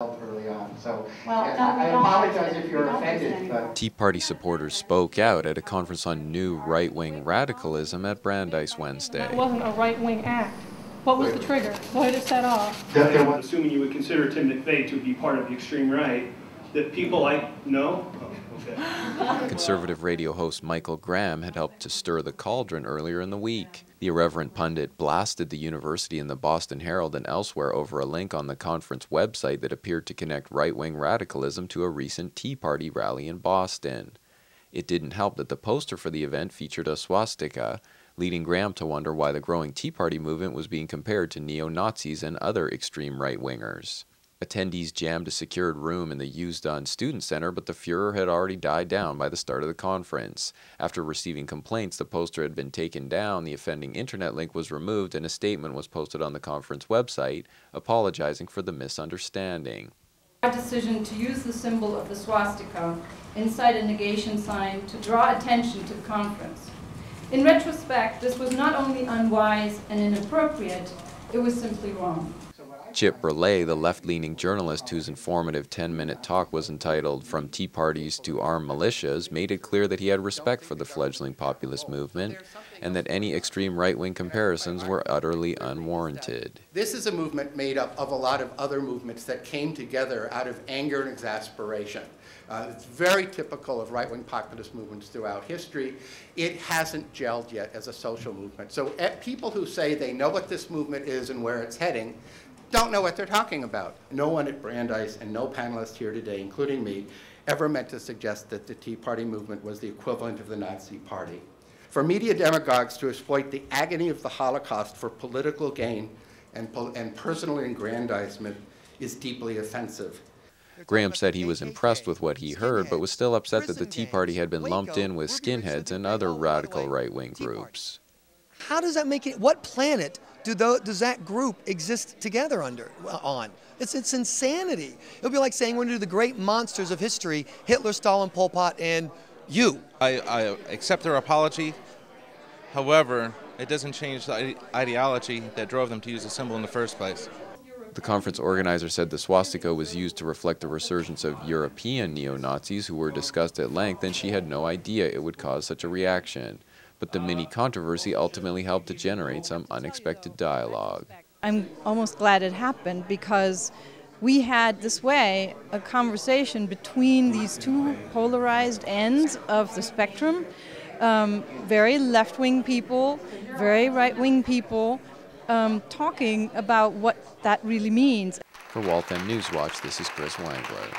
early on. So well, I apologize if you're offended. But Tea Party supporters spoke out at a conference on new right-wing radicalism at Brandeis Wednesday. It wasn't a right-wing act. What was the trigger? What did it set off? Assuming you would consider Tim McVeigh to be part of the extreme right, that people like know. Okay. Conservative radio host Michael Graham had helped to stir the cauldron earlier in the week. The irreverent pundit blasted the university and the Boston Herald and elsewhere over a link on the conference website that appeared to connect right-wing radicalism to a recent Tea Party rally in Boston. It didn't help that the poster for the event featured a swastika, leading Graham to wonder why the growing Tea Party movement was being compared to neo-Nazis and other extreme right-wingers. Attendees jammed a secured room in the used-on student center, but the furor had already died down by the start of the conference. After receiving complaints, the poster had been taken down, the offending internet link was removed, and a statement was posted on the conference website apologizing for the misunderstanding. Our decision to use the symbol of the swastika inside a negation sign to draw attention to the conference. In retrospect, this was not only unwise and inappropriate, it was simply wrong. Chip Burleigh, the left-leaning journalist whose informative 10-minute talk was entitled From Tea Parties to Armed Militias, made it clear that he had respect for the fledgling populist movement and that any extreme right-wing comparisons were utterly unwarranted. This is a movement made up of a lot of other movements that came together out of anger and exasperation. It's very typical of right-wing populist movements throughout history. It hasn't gelled yet as a social movement. So people who say they know what this movement is and where it's heading don't know what they're talking about. No one at Brandeis and no panelist here today, including me, ever meant to suggest that the Tea Party movement was the equivalent of the Nazi Party. For media demagogues to exploit the agony of the Holocaust for political gain and personal aggrandizement is deeply offensive. Graham said he was impressed with what he heard, but was still upset that the Tea Party had been lumped in with skinheads and other radical right-wing groups. How does that make it? What planet does that group exist together on? It's insanity. It would be like saying we're going to do the great monsters of history, Hitler, Stalin, Pol Pot, and you. I accept their apology. However, it doesn't change the ideology that drove them to use the symbol in the first place. The conference organizer said the swastika was used to reflect the resurgence of European neo-Nazis who were discussed at length, and she had no idea it would cause such a reaction. But the mini-controversy ultimately helped to generate some unexpected dialogue. I'm almost glad it happened because we had this way a conversation between these two polarized ends of the spectrum, very left-wing people, very right-wing people, talking about what that really means. For Waltham Newswatch, this is Chris Wangler.